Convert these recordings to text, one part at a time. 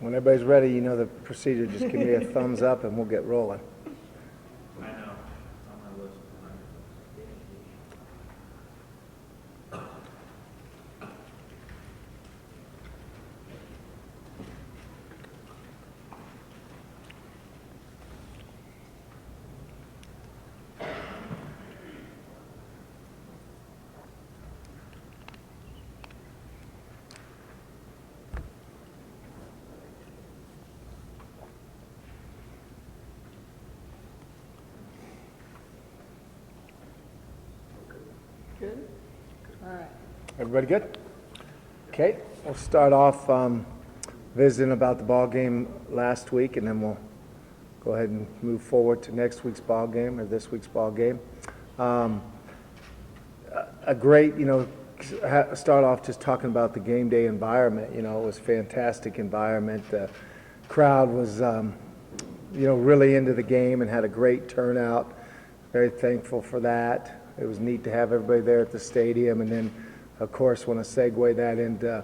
When everybody's ready, you know the procedure. Just give me a thumbs up and we'll get rolling. I know. It's on my list. Good? All right. Everybody good? Okay, we'll start off visiting about the ball game last week, and then we'll go ahead and move forward to next week's ball game or this week's ball game. A great, start off just talking about the game day environment. It was a fantastic environment. The crowd was, really into the game and had a great turnout. Very thankful for that. It was neat to have everybody there at the stadium, and then, of course, want to segue that into,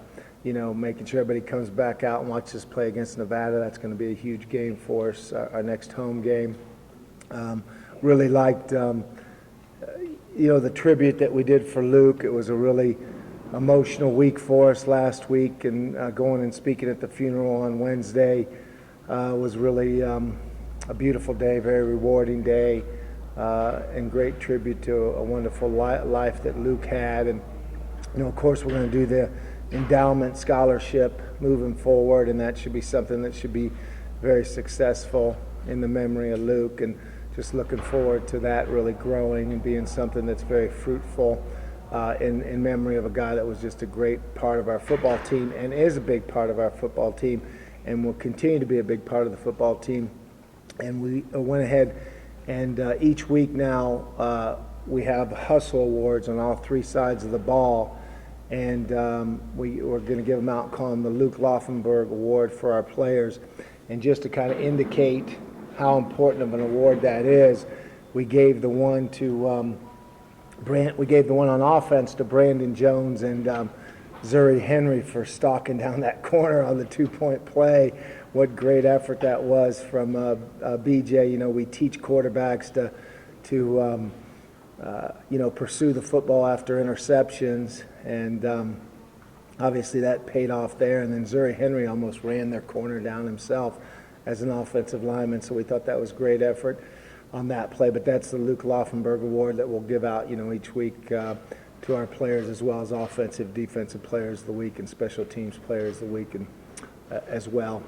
making sure everybody comes back out and watches us play against Nevada. That's going to be a huge game for us, our next home game. Really liked, the tribute that we did for Luke. It was a really emotional week for us last week, and going and speaking at the funeral on Wednesday was really a beautiful day, very rewarding day. And great tribute to a wonderful life that Luke had. And, of course, we're going to do the endowment scholarship moving forward, and that should be something that should be very successful in the memory of Luke. And just looking forward to that really growing and being something that's very fruitful in memory of a guy that was just a great part of our football team and is a big part of our football team and will continue to be a big part of the football team. And we went ahead and each week now we have Hustle Awards on all three sides of the ball, and we're going to give them out and call them the Luke Laufenberg Award for our players. And just to kind of indicate how important of an award that is, we gave the one to we gave the one on offense to Brandon Jones and Zuri Henry for stalking down that corner on the 2-point play. What great effort that was from BJ. We teach quarterbacks to pursue the football after interceptions, and obviously that paid off there. And then Zuri Henry almost ran their corner down himself as an offensive lineman, so we thought that was great effort on that play. But that's the Luke Laufenberg Award that we'll give out, each week to our players, as well as offensive, defensive players of the week and special teams players of the week, and as well.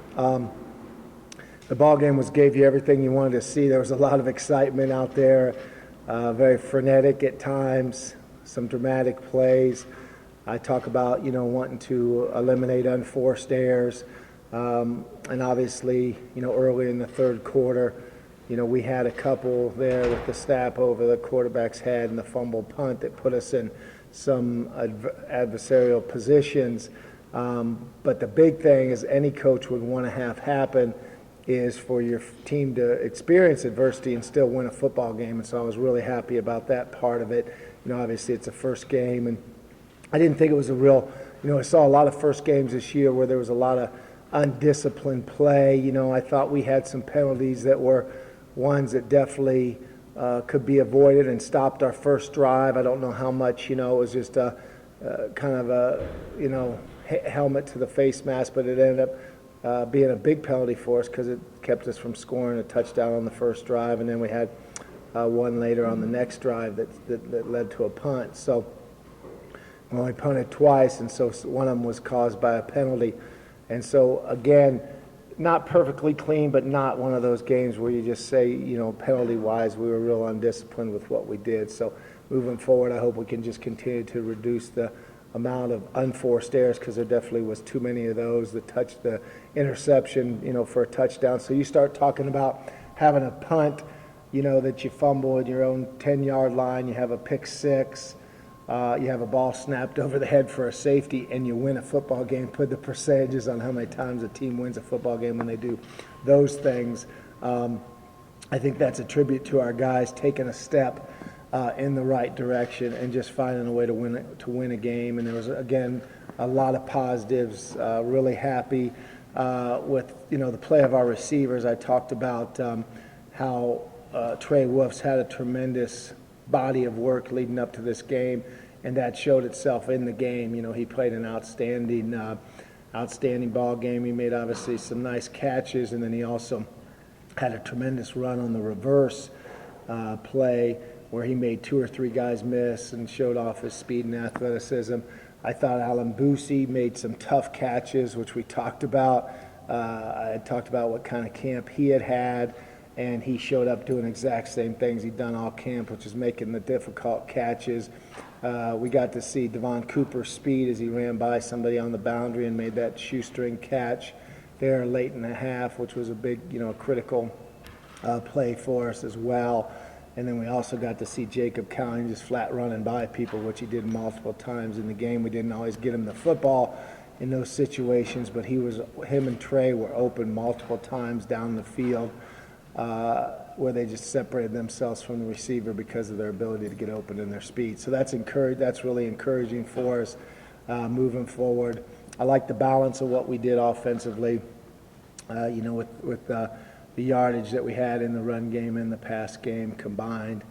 The ball game gave you everything you wanted to see. There was a lot of excitement out there, very frenetic at times, some dramatic plays. I talk about wanting to eliminate unforced errors, and obviously early in the third quarter, we had a couple there with the snap over the quarterback's head and the fumble punt that put us in some adversarial positions. But the big thing is any coach would want to have happen is for your team to experience adversity and still win a football game. And so I was really happy about that part of it. Obviously it's a first game, and I didn't think it was a real, I saw a lot of first games this year where there was a lot of undisciplined play. I thought we had some penalties that were ones that definitely could be avoided and stopped our first drive. I don't know how much, it was just a kind of a, helmet to the face mask, but it ended up being a big penalty for us because it kept us from scoring a touchdown on the first drive, and then we had one later on the next drive that led to a punt. So we only punted twice, and so one of them was caused by a penalty. And so, again, not perfectly clean, but not one of those games where you just say, penalty-wise, we were real undisciplined with what we did. So moving forward, I hope we can just continue to reduce the amount of unforced errors, because there definitely was too many of those that touched the interception, for a touchdown. So you start talking about having a punt, that you fumble at your own 10-yard line, you have a pick six, you have a ball snapped over the head for a safety, and you win a football game. Put the percentages on how many times a team wins a football game when they do those things. I think that's a tribute to our guys taking a step in the right direction and just finding a way to win a game. And there was, again, a lot of positives, really happy. with, the play of our receivers. I talked about how Trey Wolf's had a tremendous body of work leading up to this game, and that showed itself in the game. He played an outstanding ball game. He made obviously some nice catches, and then he also had a tremendous run on the reverse play where he made 2 or 3 guys miss and showed off his speed and athleticism. I thought Alan Boosie made some tough catches, which we talked about. I had talked about what kind of camp he had, and he showed up doing exact same things he'd done all camp, which is making the difficult catches. We got to see Devon Cooper's speed as he ran by somebody on the boundary and made that shoestring catch there late in the half, which was a big, critical play for us as well. And then we also got to see Jacob Cowling just flat running by people, which he did multiple times in the game. We didn't always get him the football in those situations, but him and Trey were open multiple times down the field where they just separated themselves from the receiver because of their ability to get open and their speed. So that's really encouraging for us moving forward. I like the balance of what we did offensively, with the yardage that we had in the run game and the pass game combined.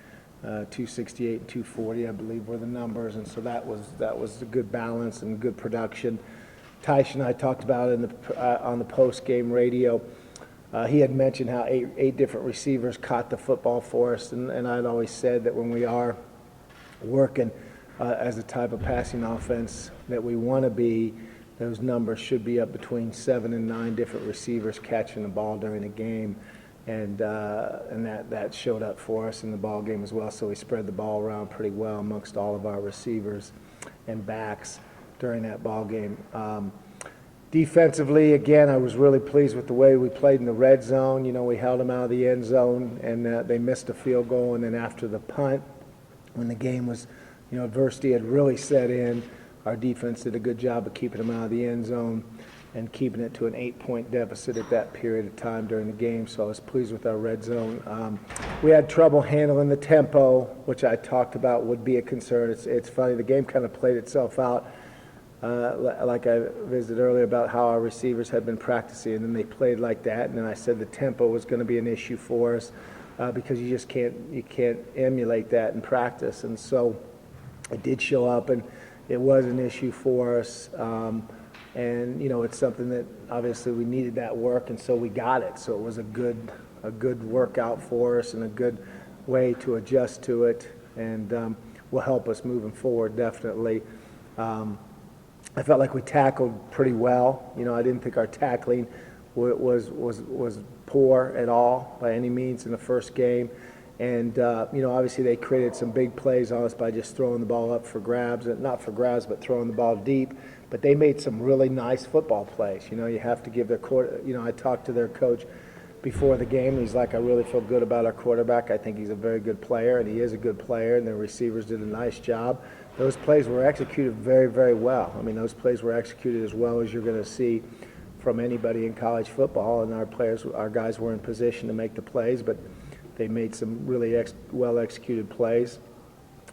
268 and 240, I believe, were the numbers, and so that was a good balance and good production. Tysh and I talked about it on the post-game radio. He had mentioned how eight different receivers caught the football for us, and I'd always said that when we are working as a type of passing offense that we want to be, those numbers should be up between 7 and 9 different receivers catching the ball during a game, and that showed up for us in the ball game as well. So we spread the ball around pretty well amongst all of our receivers and backs during that ball game. Defensively, again, I was really pleased with the way we played in the red zone. We held them out of the end zone, and they missed a field goal. And then after the punt, when the game was, adversity had really set in, our defense did a good job of keeping them out of the end zone and keeping it to an 8-point deficit at that period of time during the game. So I was pleased with our red zone. We had trouble handling the tempo, which I talked about would be a concern. It's funny, the game kind of played itself out. Like I visited earlier about how our receivers had been practicing, and then they played like that, and then I said the tempo was going to be an issue for us because you just can't emulate that in practice. And so it did show up, and it was an issue for us, and it's something that obviously we needed that work, and so we got it. So it was a good workout for us and a good way to adjust to it, and will help us moving forward definitely. I felt like we tackled pretty well. I didn't think our tackling was poor at all by any means in the first game. And, obviously they created some big plays on us by just throwing the ball up for grabs, not for grabs, but throwing the ball deep. But they made some really nice football plays. You have to give their I talked to their coach before the game. He's like, I really feel good about our quarterback. I think he's a very good player, and he is a good player, and their receivers did a nice job. Those plays were executed very, very well. I mean, those plays were executed as well as you're going to see from anybody in college football, and our guys were in position to make the plays, but they made some really well-executed plays.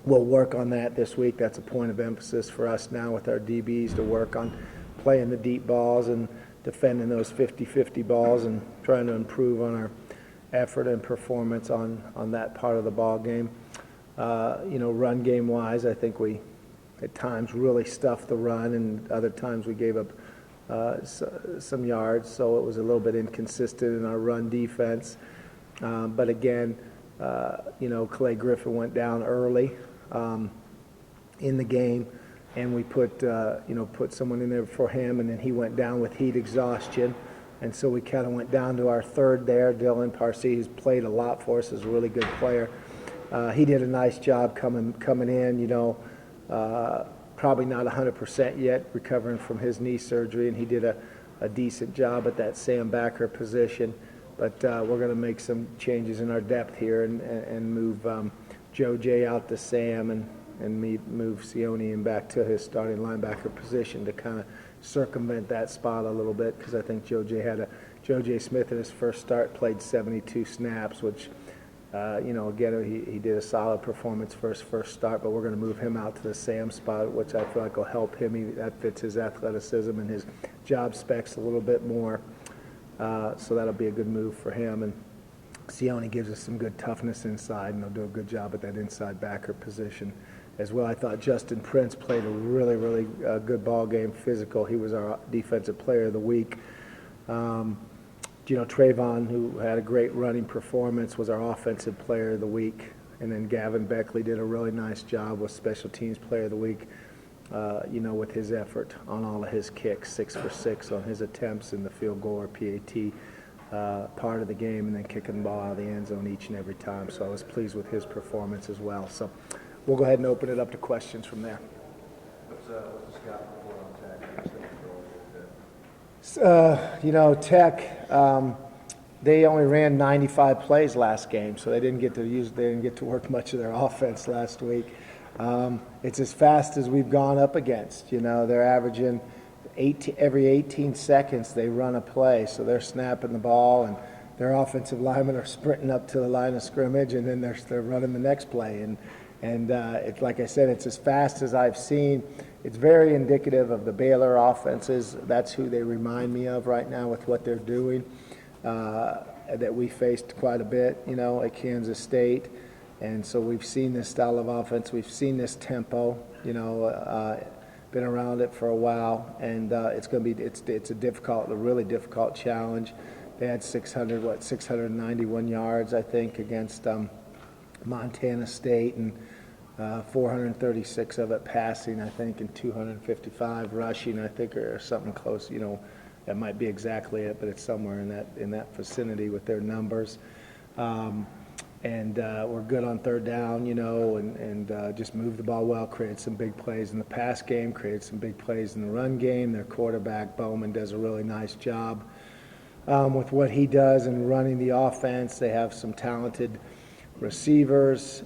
We'll work on that this week. That's a point of emphasis for us now with our DBs to work on playing the deep balls and defending those 50-50 balls and trying to improve on our effort and performance on that part of the ball game. Run game-wise, I think we at times really stuffed the run, and other times we gave up some yards, so it was a little bit inconsistent in our run defense. But again, Clay Griffin went down early in the game, and we put someone in there for him, and then he went down with heat exhaustion, and so we kind of went down to our third there. Dylan Parsi, who's played a lot for us, is a really good player. He did a nice job coming in. Probably not 100% yet, recovering from his knee surgery, and he did a decent job at that Sam Backer position. But we're going to make some changes in our depth here and move Joe J out to Sam and move Sione back to his starting linebacker position to kind of circumvent that spot a little bit, because I think Joe J Smith in his first start played 72 snaps, which Again, he did a solid performance for his first start, but we're going to move him out to the Sam spot, which I feel like will help him. That fits his athleticism and his job specs a little bit more. So that'll be a good move for him. And Sione gives us some good toughness inside, and he'll do a good job at that inside backer position as well. I thought Justin Prince played a really, really good ball game, physical. He was our defensive player of the week. Trayvon, who had a great running performance, was our offensive player of the week. And then Gavin Beckley did a really nice job with special teams player of the week, with his effort on all of his kicks, 6 for 6 on his attempts in the field goal or PAT part of the game, and then kicking the ball out of the end zone each and every time. So I was pleased with his performance as well. So we'll go ahead and open it up to questions from there. What's the scout report on Tech? Tech, they only ran 95 plays last game, so they didn't get to work much of their offense last week. It's as fast as we've gone up against. They're averaging every 18 seconds they run a play, so they're snapping the ball, and their offensive linemen are sprinting up to the line of scrimmage, and then they're running the next play. And it's like I said, it's as fast as I've seen. It's very indicative of the Baylor offenses. That's who they remind me of right now with what they're doing, that we faced quite a bit, at Kansas State. And so we've seen this style of offense. We've seen this tempo, been around it for a while. And it's going to be, it's a really difficult challenge. They had 691 yards, I think, against Montana State, and 436 of it passing, I think, and 255 rushing, I think, or something close. That might be exactly it, but it's somewhere in that vicinity with their numbers. We're good on third down, and just moved the ball well, created some big plays in the pass game, created some big plays in the run game. Their quarterback, Bowman, does a really nice job with what he does in running the offense. They have some talented receivers.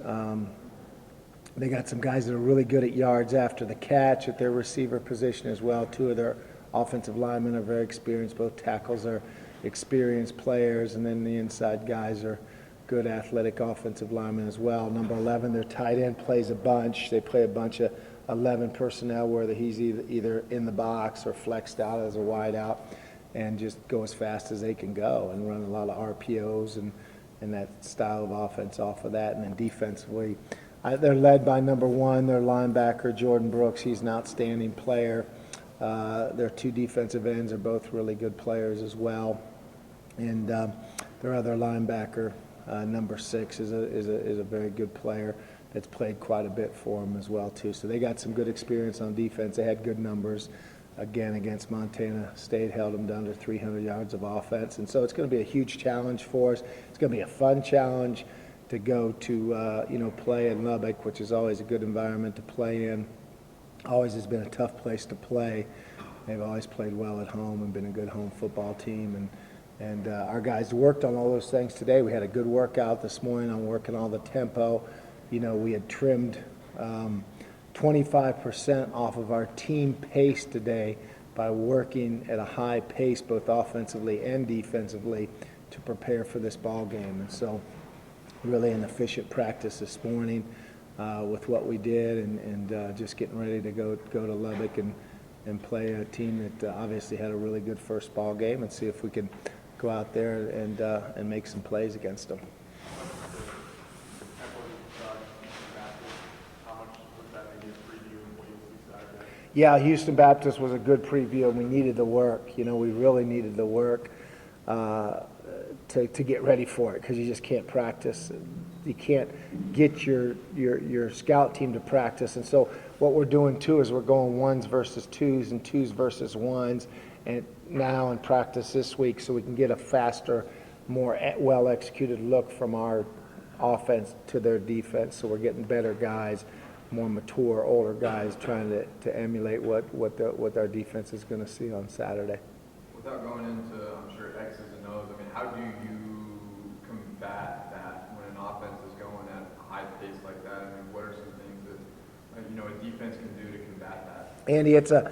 They got some guys that are really good at yards after the catch at their receiver position as well. 2 of their offensive linemen are very experienced. Both tackles are experienced players, and then the inside guys are good athletic offensive linemen as well. Number 11, their tight end, plays a bunch. They play a bunch of 11 personnel where he's either in the box or flexed out as a wide out, and just go as fast as they can go and run a lot of RPOs and that style of offense off of that. And then defensively, they're led by number 1, their linebacker, Jordan Brooks. He's an outstanding player. Their 2 defensive ends are both really good players as well. And their other linebacker, number 6, is a very good player that's played quite a bit for them as well, too. So they got some good experience on defense. They had good numbers. Again, against Montana State, held them to under 300 yards of offense. And so it's going to be a huge challenge for us. It's going to be a fun challenge to go to, play in Lubbock, which is always a good environment to play in. Always has been a tough place to play. They've always played well at home and been a good home football team. And our guys worked on all those things today. We had a good workout this morning on working all the tempo. We had trimmed 25% off of our team pace today by working at a high pace, both offensively and defensively, to prepare for this ball game. And so really an efficient practice this morning with what we did, and just getting ready to go to Lubbock and play a team that obviously had a really good first ball game, and see if we can go out there and make some plays against them. Yeah, Houston Baptist was a good preview, and we needed the work. We really needed the work to get ready for it, because you just can't practice. You can't get your scout team to practice. And so what we're doing, too, is we're going 1s versus 2s and 2s versus 1s and now in practice this week, so we can get a faster, more well-executed look from our offense to their defense. So we're getting better guys, more mature, older guys, trying to emulate what our defense is going to see on Saturday. Without going into, I'm sure, X's and O's, how do you combat that when an offense is going at a high pace like that? What are some things that a defense can do to combat that? Andy, it's a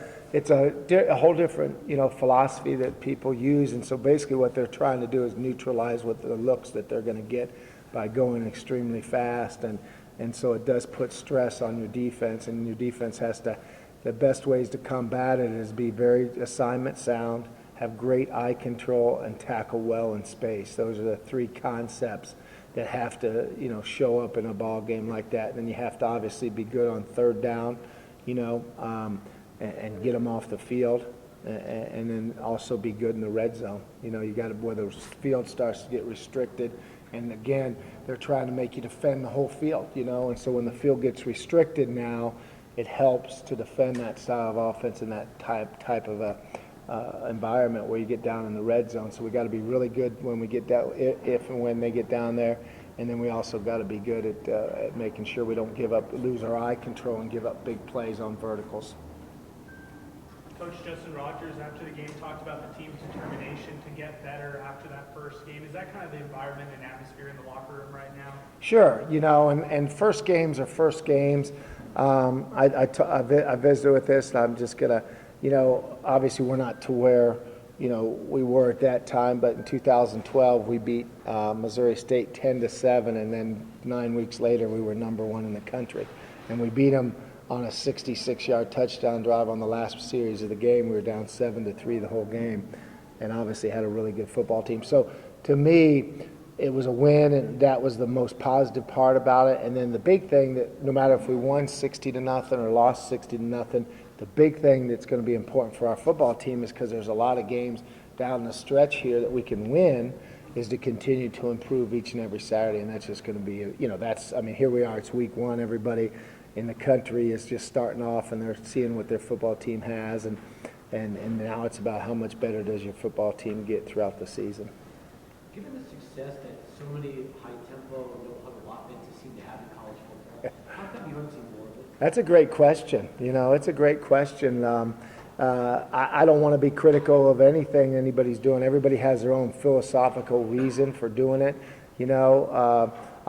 whole different philosophy that people use, and so basically what they're trying to do is neutralize what the looks that they're going to get by going extremely fast, and so it does put stress on your defense, and your defense has to, the best ways to combat it is be very assignment sound, have great eye control, and tackle well in space. Those are the three concepts that have to, show up in a ball game like that. And then you have to obviously be good on third down, and get them off the field, and then also be good in the red zone. You got to, where the field starts to get restricted, and again, they're trying to make you defend the whole field, and so when the field gets restricted now, it helps to defend that style of offense in that type of a environment where you get down in the red zone. So we got to be really good when we get down, if and when they get down there, and then we also got to be good at making sure we don't lose our eye control and give up big plays on verticals. Coach Justin Rogers, after the game, talked about the team's determination to get better after that first game. Is that kind of the environment and atmosphere in the locker room right now? Sure, and first games are first games. I visited with this, and I'm just going to, obviously we're not to where, we were at that time, but in 2012 we beat Missouri State 10-7, and then 9 weeks later we were number 1 in the country. And we beat them on a 66-yard touchdown drive on the last series of the game. We were down 7-3 the whole game, and obviously had a really good football team. So to me, it was a win, and that was the most positive part about it. And then the big thing, that no matter if we won 60-0 or lost 60-0, the big thing that's going to be important for our football team is, because there's a lot of games down the stretch here that we can win, is to continue to improve each and every Saturday. And that's just going to be, here we are, it's week 1, everybody in the country is just starting off, and they're seeing what their football team has, and now it's about how much better does your football team get throughout the season. Given the success that so many high-tempo, no-huddle offenses seem to have in college football, how come you don't see more of it? That's a great question. It's a great question. I don't want to be critical of anything anybody's doing. Everybody has their own philosophical reason for doing it.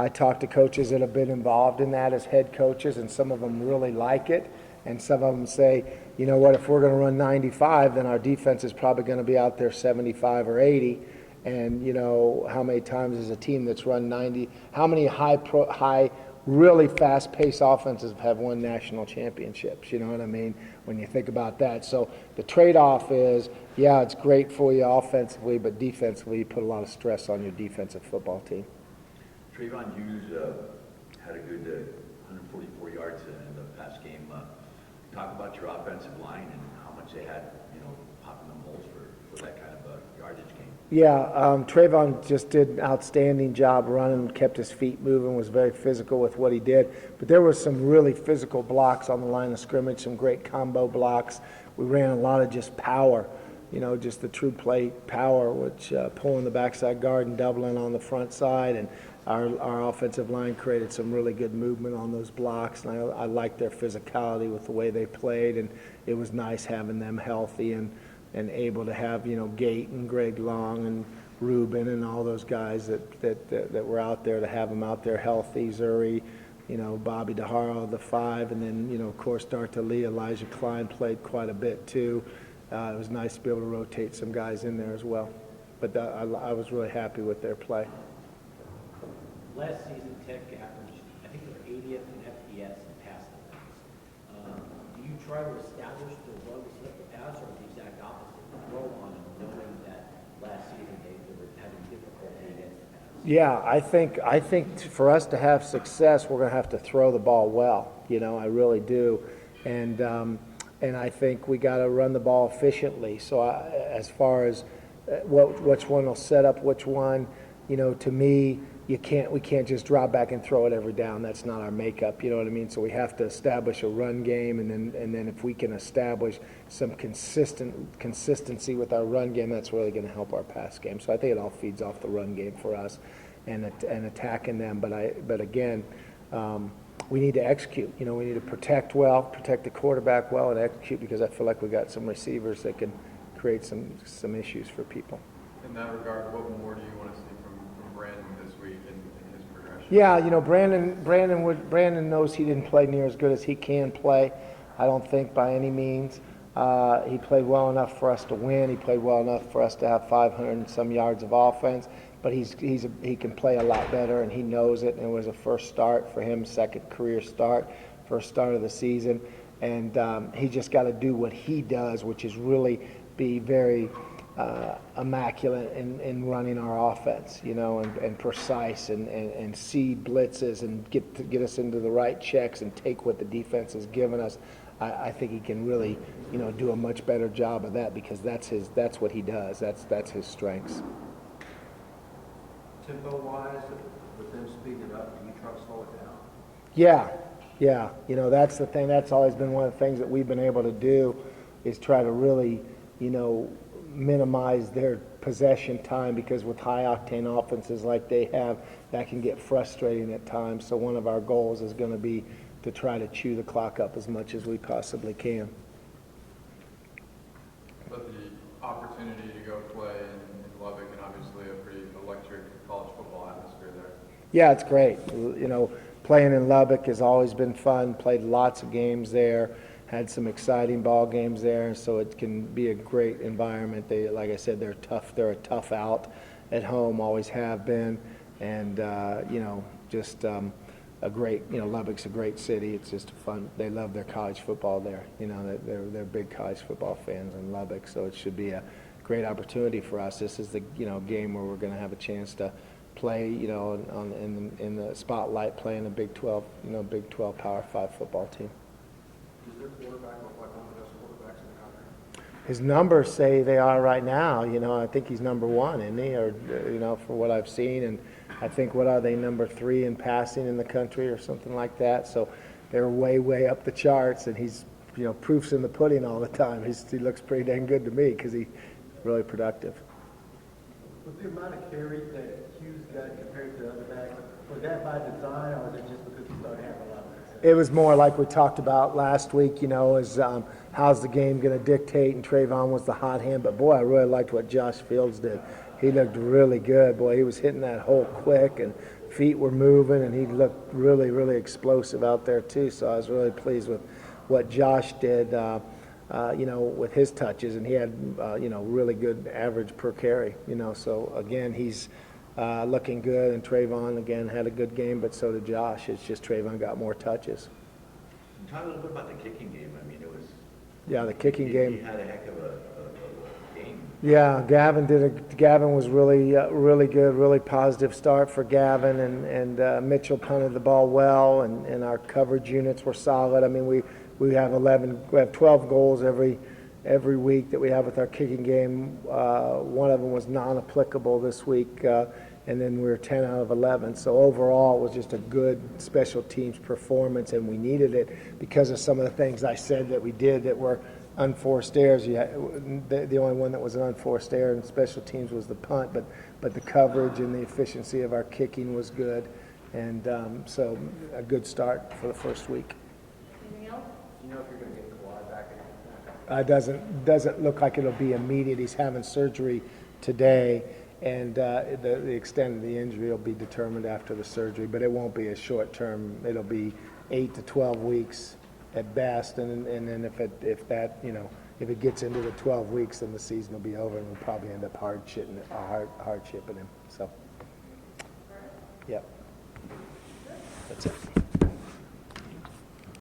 I talk to coaches that have been involved in that as head coaches, and some of them really like it, and some of them say, if we're going to run 95, then our defense is probably going to be out there 75 or 80. And how many times is a team that's run 90? How many high, really fast-paced offenses have won national championships? You know what I mean? When you think about that, so the trade-off is, it's great for you offensively, but defensively, you put a lot of stress on your defensive football team. Trayvon Hughes had a good 144 yards in the past game. Talk about your offensive line and how much they had, popping them holes for that kind of a yardage game. Yeah, Trayvon just did an outstanding job running, kept his feet moving, was very physical with what he did. But there were some really physical blocks on the line of scrimmage, some great combo blocks. We ran a lot of just power, just the true play power, which pulling the backside guard and doubling on the front side. And our offensive line created some really good movement on those blocks. And I liked their physicality with the way they played. And it was nice having them healthy and able to have, Gate and Greg Long and Ruben and all those guys that were out there, to have them out there healthy. Zuri, Bobby DeHaro, the 5, and then, of course, Darta Lee, Elijah Klein played quite a bit too. It was nice to be able to rotate some guys in there as well. But I was really happy with their play. Last season, Tech averaged, I think they were 80th in FBS and pass defense. Do you try to establish the run to slip the pass, or the exact opposite? Throw on them, knowing that last season they were having difficulty against the pass. Yeah, I think for us to have success, we're going to have to throw the ball well. I really do, and I think we got to run the ball efficiently. So as far as which one will set up which one, to me, we can't just drop back and throw it every down. That's not our makeup, you know what I mean? So we have to establish a run game, and then if we can establish some consistency with our run game, that's really going to help our pass game. So I think it all feeds off the run game for us and attacking them. But again, we need to execute. We need to protect the quarterback well, and execute, because I feel like we got some receivers that can create some issues for people. In that regard, what more do you want to see from Brandon this week in his progression? Yeah, Brandon knows he didn't play near as good as he can play. I don't think by any means. He played well enough for us to win. He played well enough for us to have 500 and some yards of offense. but he can play a lot better, and he knows it. And it was a first start for him, second career start, first start of the season, and he just got to do what he does, which is really be very immaculate in running our offense, you know, and precise and see blitzes and get us into the right checks and take what the defense has given us. I think he can really, you know, do a much better job of that, because that's what he does. That's his strengths. Tempo-wise, with them speeding up, do you try to slow it down? Yeah. You know, that's the thing. That's always been one of the things that we've been able to do, is try to really, you know, minimize their possession time, because with high-octane offenses like they have, that can get frustrating at times. So one of our goals is going to be to try to chew the clock up as much as we possibly can. But the opportunity to go play in Lubbock, and obviously a pretty electric college football atmosphere there. Yeah, it's great. You know, playing in Lubbock has always been fun. Played lots of games there. Had some exciting ball games there, so it can be a great environment. They, like I said, they're tough. They're a tough out at home, always have been, and you know, just a great. You know, Lubbock's a great city. It's just fun. They love their college football there. You know, they're big college football fans in Lubbock, so it should be a great opportunity for us. This is the, you know, game where we're going to have a chance to play, you know, in the spotlight, playing a Big 12, you know, Big 12 Power 5 football team. Does their quarterback look like one of the best quarterbacks in the country? His numbers say they are right now. You know, I think he's number one, isn't he? Or, you know, for what I've seen. And I think, what are they, number 3 in passing in the country or something like that. So they're way, way up the charts. And he's, you know, proof's in the pudding all the time. He looks pretty dang good to me, because he's really productive. With the amount of carries that Hughes got compared to the other backs, was that by design, or was it just because he started having a lot of success? It was more like we talked about last week, you know, is how's the game going to dictate, and Trayvon was the hot hand. But, boy, I really liked what Josh Fields did. He looked really good. Boy, he was hitting that hole quick, and feet were moving, and he looked really, really explosive out there too. So I was really pleased with what Josh did, you know, with his touches. And he had, you know, really good average per carry, you know. So, again, he's looking good, and Trayvon, again, had a good game, but so did Josh. It's just Trayvon got more touches. Talk a little bit about the kicking game. I mean, it was. Yeah, the kicking game. He had a heck of a game. Yeah, Gavin was really, really good, really positive start for Gavin, and Mitchell punted the ball well, and our coverage units were solid. I mean, we have 12 goals every week that we have with our kicking game. One of them was non-applicable this week, and then we were 10 out of 11. So overall, it was just a good special teams performance, and we needed it because of some of the things I said that we did that were unforced errors. The only one that was an unforced error in special teams was the punt, but the coverage and the efficiency of our kicking was good, and so a good start for the first week. Anything else? Do you know if you're going to get Kawhi back at any point? Doesn't look like it'll be immediate. He's having surgery today, and the extent of the injury will be determined after the surgery, but it won't be a short term. It'll be 8 to 12 weeks at best, and then if it gets into the 12 weeks, then the season will be over, and we'll probably end up hardshipping him. So, yep, that's it.